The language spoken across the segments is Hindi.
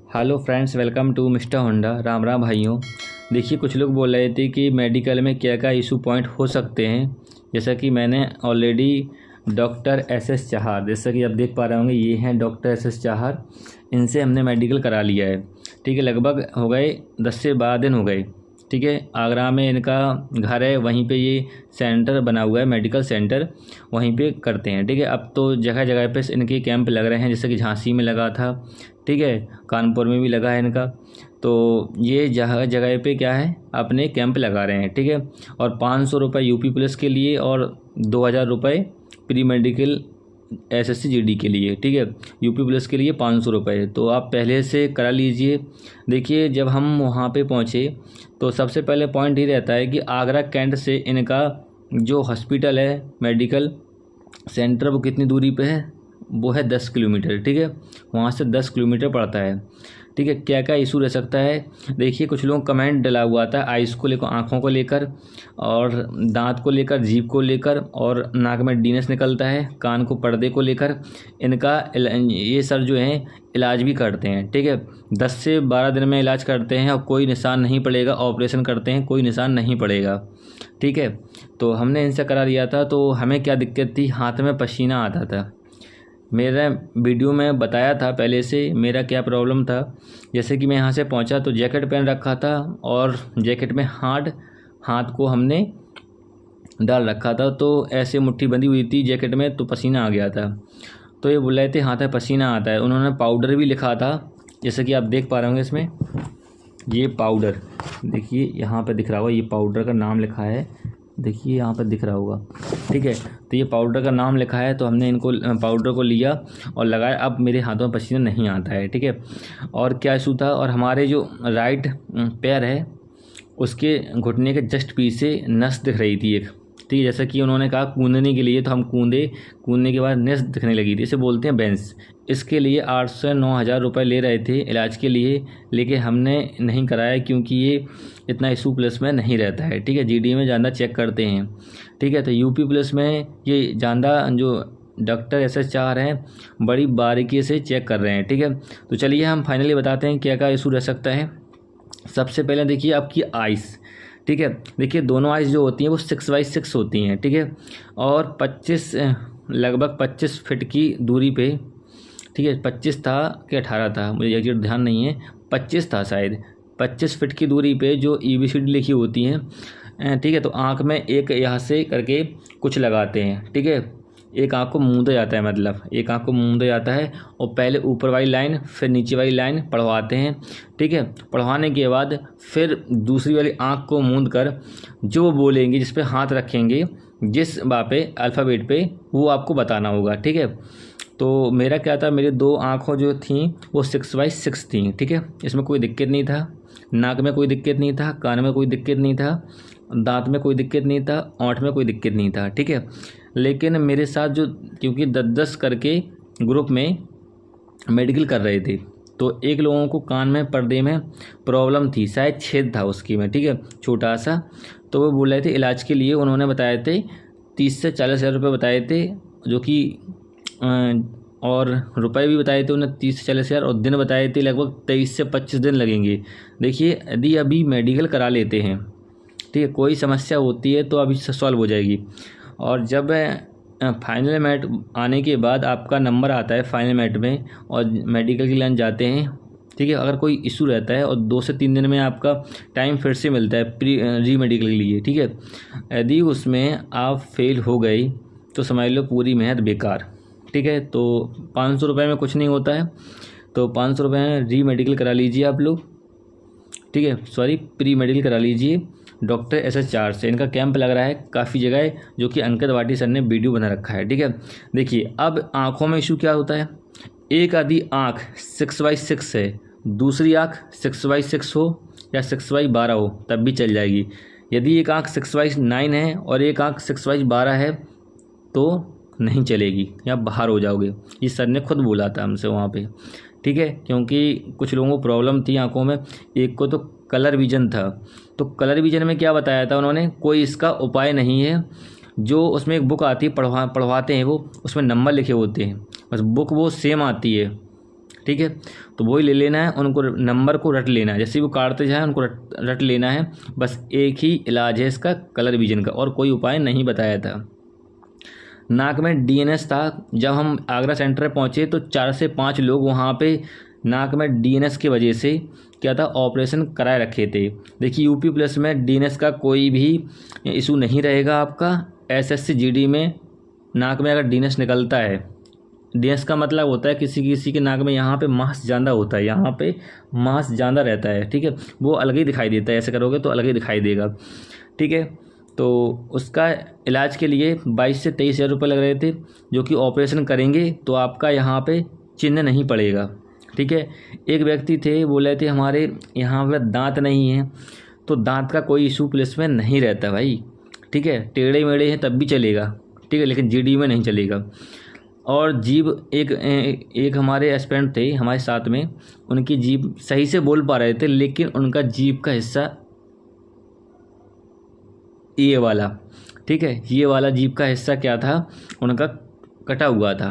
Hello friends, welcome to mister Honda. Ram Ram भाइयों। देखिए, कुछ लोग बोल रहे थे कि मेडिकल में क्या क्या इशू पॉइंट हो सकते हैं। जैसा कि मैंने ऑलरेडी डॉक्टर एस चाहर, जैसा कि आप देख पा रहे होंगे, ये हैं डॉक्टर एस चाहर। इनसे हमने मेडिकल करा लिया है। ठीक है, लगभग हो गए 10 से 12 दिन हो गए। ठीक है, आगरा में इनका घर है, वहीं पे ये सेंटर बना हुआ है, मेडिकल सेंटर, वहीं पे करते हैं। ठीक है, अब तो जगह जगह पे इनके कैंप लग रहे हैं, जैसे कि झांसी में लगा था, ठीक है, कानपुर में भी लगा है इनका। तो ये जगह जगह पे क्या है, अपने कैंप लगा रहे हैं। ठीक है, और 500 रुपये यूपी पुलिस के लिए और 2000 रुपये प्री मेडिकल एसएससी जीडी के लिए। ठीक है, यूपी पुलिस के लिए 500 रुपये, तो आप पहले से करा लीजिए। देखिए, जब हम वहाँ पे पहुँचे तो सबसे पहले पॉइंट ये रहता है कि आगरा कैंट से इनका जो हॉस्पिटल है, मेडिकल सेंटर, वो कितनी दूरी पे है, वो है 10 किलोमीटर। ठीक है, वहाँ से 10 किलोमीटर पड़ता है। ठीक है, क्या क्या इशू रह सकता है। देखिए, कुछ लोग कमेंट डला हुआ था आइस को लेकर, आँखों को लेकर, और दांत को लेकर, जीभ को लेकर, और नाक में डीनस निकलता है, कान को पर्दे को लेकर। इनका ये सर जो है इलाज भी करते हैं। ठीक है, 10 से 12 दिन में इलाज करते हैं और कोई निशान नहीं पड़ेगा। ऑपरेशन करते हैं, कोई निशान नहीं पड़ेगा। ठीक है, तो हमने इनसे करा लिया था। तो हमें क्या दिक्कत थी, हाथ में पसीना आता था। मेरा वीडियो में बताया था पहले से मेरा क्या प्रॉब्लम था। जैसे कि मैं यहाँ से पहुँचा तो जैकेट पहन रखा था, और जैकेट में हाथ को हमने डाल रखा था, तो ऐसे मुट्ठी बंधी हुई थी जैकेट में, तो पसीना आ गया था। तो ये बोल रहे थे हाथ में पसीना आता है। उन्होंने पाउडर भी लिखा था, जैसे कि आप देख पा रहे होंगे इसमें, ये पाउडर देखिए यहाँ पे दिख रहा होगा, ये पाउडर का नाम लिखा है, देखिए यहाँ पर दिख रहा होगा। ठीक है, तो ये पाउडर का नाम लिखा है, तो हमने इनको पाउडर को लिया और लगाया। अब मेरे हाथों में पसीना नहीं आता है। ठीक है, और क्या इशू था, और हमारे जो राइट पैर है उसके घुटने के जस्ट पीछे नस दिख रही थी एक। ठीक है, जैसा कि उन्होंने कहा कूदने के लिए, तो हम कूदने के बाद नस दिखने लगी थी, इसे बोलते हैं बेंस। इसके लिए 8 से 9 हज़ार रुपये ले रहे थे इलाज के लिए, लेकिन हमने नहीं कराया क्योंकि ये इतना इशू प्लस में नहीं रहता है। ठीक है, जीडी में ज़्यादा चेक करते हैं। ठीक है, तो यूपी प्लस में ये ज़्यादा जो डॉक्टर एस चाह रहे हैं, बड़ी बारीकी से चेक कर रहे हैं। ठीक है, तो चलिए हम फाइनली बताते हैं क्या क्या इशू रह सकता है। सबसे पहले देखिए आपकी आइस। ठीक है, देखिए दोनों आइस जो होती हैं वो 6x6 होती हैं। ठीक है, और 25 लगभग 25 फीट की दूरी पे, ठीक है, 25 था कि 18 था, मुझे एग्जैक्ट ध्यान नहीं है, 25 था शायद, 25 फीट की दूरी पे जो EBCD लिखी होती हैं। ठीक है, तो आँख में एक यहाँ से करके कुछ लगाते हैं। ठीक है, एक आँख को मूंदा जाता है, मतलब एक आँख को मूंदा जाता है, और पहले ऊपर वाली लाइन फिर नीचे वाली लाइन पढ़वाते हैं। ठीक है, पढ़वाने के बाद फिर दूसरी वाली आँख को मूंद कर जो वो बोलेंगे, जिस पे हाथ रखेंगे, जिस पे अल्फ़ाबेट पे, वो आपको बताना होगा। ठीक है, तो मेरा क्या था, मेरी 2 आँखों जो थी वो 6x6 थी। ठीक है, इसमें कोई दिक्कत नहीं था, नाक में कोई दिक्कत नहीं था, कान में कोई दिक्कत नहीं था, दांत में कोई दिक्कत नहीं था, ओंठ में कोई दिक्कत नहीं था। ठीक है, लेकिन मेरे साथ जो, क्योंकि 10-10 करके ग्रुप में मेडिकल कर रहे थे, तो एक लोगों को कान में पर्दे में प्रॉब्लम थी, शायद छेद था उसकी में। ठीक है, छोटा सा, तो वो बोल रहे थे इलाज के लिए, उन्होंने बताए थे 30 से 40 हज़ार रुपये बताए थे, जो कि और रुपए भी बताए थे उन्हें 30 से 40 हज़ार, और दिन बताए थे लगभग 23 से 25 दिन लगेंगे। देखिए, यदि अभी मेडिकल करा लेते हैं, ठीक है, कोई समस्या होती है तो अभी सॉल्व हो जाएगी। और जब फाइनल मेट आने के बाद आपका नंबर आता है फाइनल मेट में, और मेडिकल के लाइन जाते हैं, ठीक है, अगर कोई इशू रहता है और 2 से 3 दिन में आपका टाइम फिर से मिलता है री मेडिकल के लिए। ठीक है, यदि उसमें आप फेल हो गए तो समझ लो पूरी मेहनत बेकार। ठीक है, तो 500 रुपये में कुछ नहीं होता है, तो 500 रुपये में री मेडिकल करा लीजिए आप लोग। ठीक है, सॉरी, प्री मेडिकल करा लीजिए डॉक्टर एस चाहर से। इनका कैंप लग रहा है काफ़ी जगह, जो कि अंकित वाटी सर ने वीडियो बना रखा है। ठीक है, देखिए अब आँखों में इशू क्या होता है, एक आधी आँख 6x6 है, दूसरी आँख 6x6 हो या 6x12 हो तब भी चल जाएगी। यदि एक आँख 6x9 है और एक आँख 6x12 है तो नहीं चलेगी, या बाहर हो जाओगे। ये सर ने खुद बोला था हमसे वहाँ पे। ठीक है, क्योंकि कुछ लोगों को प्रॉब्लम थी आँखों में, एक को तो कलर विजन था। तो कलर विजन में क्या बताया था उन्होंने, कोई इसका उपाय नहीं है। जो उसमें एक बुक आती है, पढ़वाते हैं वो, उसमें नंबर लिखे होते हैं, बस बुक वो सेम आती है। ठीक है। तो वही ले लेना है, उनको नंबर को रट लेना है, जैसे वो काटते जाए उनको रट लेना है। बस एक ही इलाज है इसका, कलर विजन का, और कोई उपाय नहीं बताया था। नाक में डीएनएस था। जब हम आगरा सेंटर पहुँचे तो 4 से 5 लोग वहाँ पे नाक में डीएनएस की वजह से क्या था, ऑपरेशन कराए रखे थे। देखिए यूपी प्लस में डीएनएस का कोई भी इशू नहीं रहेगा आपका। एसएससी जीडी में नाक में अगर डीएनएस निकलता है, डीएनएस का मतलब होता है किसी किसी के नाक में यहाँ पे मांस ज़्यादा होता है, यहाँ पे मांस ज़्यादा रहता है, ठीक है, वो अलग ही दिखाई देता है, ऐसे करोगे तो अलग ही दिखाई देगा, ठीक है। तो उसका इलाज के लिए 22 से 23 हज़ार रुपये लग रहे थे, जो कि ऑपरेशन करेंगे तो आपका यहाँ पे चिन्ह नहीं पड़ेगा, ठीक है। एक व्यक्ति थे, बोले थे हमारे यहाँ पे दांत नहीं है, तो दांत का कोई इशू पुलिस में नहीं रहता भाई, ठीक है, टेढ़े मेढ़े हैं तब भी चलेगा, ठीक है, लेकिन जीडी में नहीं चलेगा। और जीभ एक हमारे एस्पिरेंट थे हमारे साथ में, उनकी जीभ सही से बोल पा रहे थे, लेकिन उनका जीभ का हिस्सा ये वाला, ठीक है, ये वाला जीभ का हिस्सा क्या था, उनका कटा हुआ था,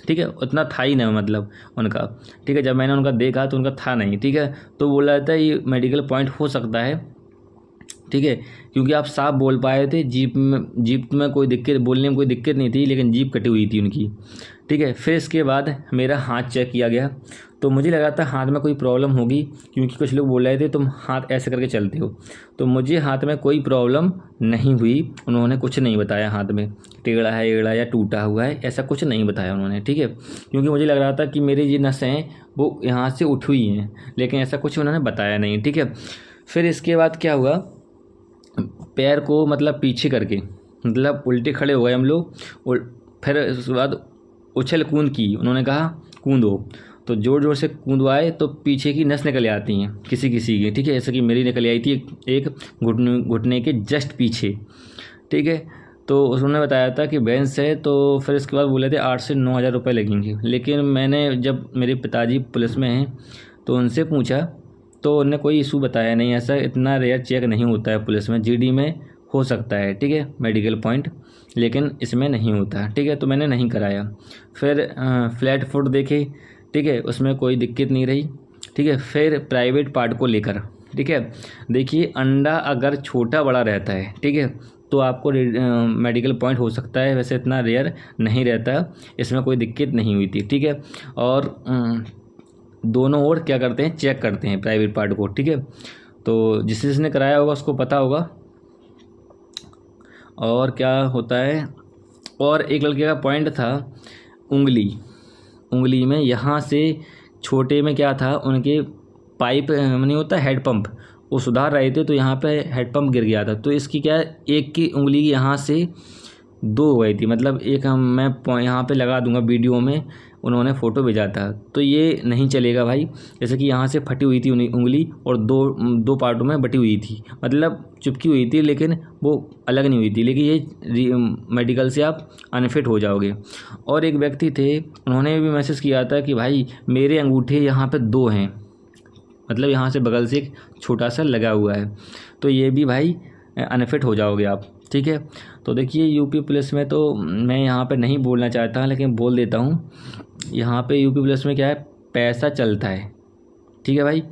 ठीक है, उतना था ही नहीं मतलब उनका, ठीक है। जब मैंने उनका देखा तो उनका था नहीं, ठीक है। तो बोला था ये मेडिकल पॉइंट हो सकता है, ठीक है, क्योंकि आप साफ बोल पाए थे, जीभ में कोई दिक्कत, बोलने में कोई दिक्कत नहीं थी, लेकिन जीभ कटी हुई थी उनकी, ठीक है। फिर इसके बाद मेरा हाथ चेक किया गया, तो मुझे लगा था हाथ में कोई प्रॉब्लम होगी, क्योंकि कुछ लोग बोल रहे थे तुम हाथ ऐसे करके चलते हो, तो मुझे हाथ में कोई प्रॉब्लम नहीं हुई। उन्होंने कुछ नहीं बताया हाथ में टेढ़ा है एड़ा या टूटा हुआ है, ऐसा कुछ नहीं बताया उन्होंने, ठीक है, क्योंकि मुझे लग रहा था कि मेरी ये नसें हैं वो यहाँ से उठ हुई हैं, लेकिन ऐसा कुछ उन्होंने बताया नहीं, ठीक है। फिर इसके बाद क्या हुआ, पैर को मतलब पीछे करके, मतलब उल्टे खड़े हो गए हम लोग, और फिर उसके बाद उछल कूद की, उन्होंने कहा कूदो, तो ज़ोर ज़ोर से कूदवाए तो पीछे की नस निकल आती हैं किसी किसी की, ठीक है, जैसे कि मेरी निकल आई थी एक घुटने के जस्ट पीछे, ठीक है। तो उन्होंने बताया था कि बेंस है, तो फिर इसके बाद बोले थे 8 से 9 हज़ार रुपये लगेंगे, लेकिन मैंने जब मेरे पिताजी पुलिस में हैं तो उनसे पूछा तो उन्होंने कोई इशू बताया नहीं, ऐसा इतना रेयर चेक नहीं होता है पुलिस में, जीडी में हो सकता है, ठीक है, मेडिकल पॉइंट, लेकिन इसमें नहीं होता, ठीक है। तो मैंने नहीं कराया। फिर फ्लैट फुट देखे, ठीक है, उसमें कोई दिक्कत नहीं रही, ठीक है। फिर प्राइवेट पार्ट को लेकर, ठीक है, देखिए अंडा अगर छोटा बड़ा रहता है, ठीक है, तो आपको मेडिकल पॉइंट हो सकता है, वैसे इतना रेयर नहीं रहता, इसमें कोई दिक्कत नहीं हुई थी, ठीक है। और दोनों ओर क्या करते हैं, चेक करते हैं प्राइवेट पार्ट को, ठीक है। तो जिसने कराया होगा उसको पता होगा। और क्या होता है, और एक लड़के का पॉइंट था उंगली में, यहाँ से छोटे में क्या था, उनके पाइप नहीं होता हेड पंप, वो सुधार रहे थे, तो यहाँ पे हेड पंप गिर गया था, तो इसकी क्या है, एक की उंगली यहाँ से 2 हो गई थी, मतलब एक मैं यहाँ पे लगा दूंगा वीडियो में, उन्होंने फ़ोटो भेजा था, तो ये नहीं चलेगा भाई। जैसे कि यहाँ से फटी हुई थी उंगली और दो पार्टों में बटी हुई थी, मतलब चिपकी हुई थी, लेकिन वो अलग नहीं हुई थी, लेकिन ये मेडिकल से आप अनफिट हो जाओगे। और एक व्यक्ति थे, उन्होंने भी मैसेज किया था कि भाई मेरे अंगूठे यहाँ पे 2 हैं, मतलब यहाँ से बगल से एक छोटा सा लगा हुआ है, तो ये भी भाई अनफिट हो जाओगे आप, ठीक है। तो देखिए यूपी पुलिस में तो मैं यहाँ पे नहीं बोलना चाहता, लेकिन बोल देता हूँ, यहाँ पे यूपी पुलिस में क्या है, पैसा चलता है, ठीक है भाई।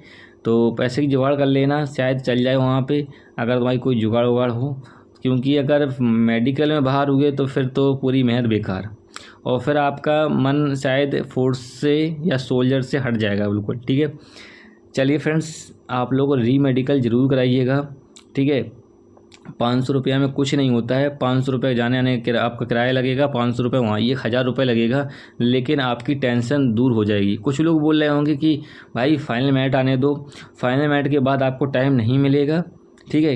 तो पैसे की जुगाड़ कर लेना, शायद चल जाए वहाँ पे, अगर तुम्हारी कोई जुगाड़ उगाड़ हो, क्योंकि अगर मेडिकल में बाहर हुए तो फिर तो पूरी मेहनत बेकार, और फिर आपका मन शायद फोर्स से या सोल्जर से हट जाएगा बिल्कुल, ठीक है। चलिए फ्रेंड्स, आप लोग री मेडिकल ज़रूर कराइएगा, ठीक है। 500 रुपया में कुछ नहीं होता है, 500 रुपये जाने आने आपका किराया लगेगा, 500 रुपये वहाँ, ये 1000 रुपये लगेगा, लेकिन आपकी टेंशन दूर हो जाएगी। कुछ लोग बोल रहे होंगे कि भाई फाइनल मैट आने दो, फाइनल मैट के बाद आपको टाइम नहीं मिलेगा, ठीक है,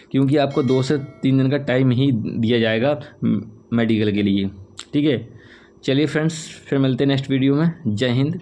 क्योंकि आपको 2 से 3 दिन का टाइम ही दिया जाएगा मेडिकल के लिए, ठीक है। चलिए फ्रेंड्स, फिर मिलते हैं नेक्स्ट वीडियो में। जय हिंद।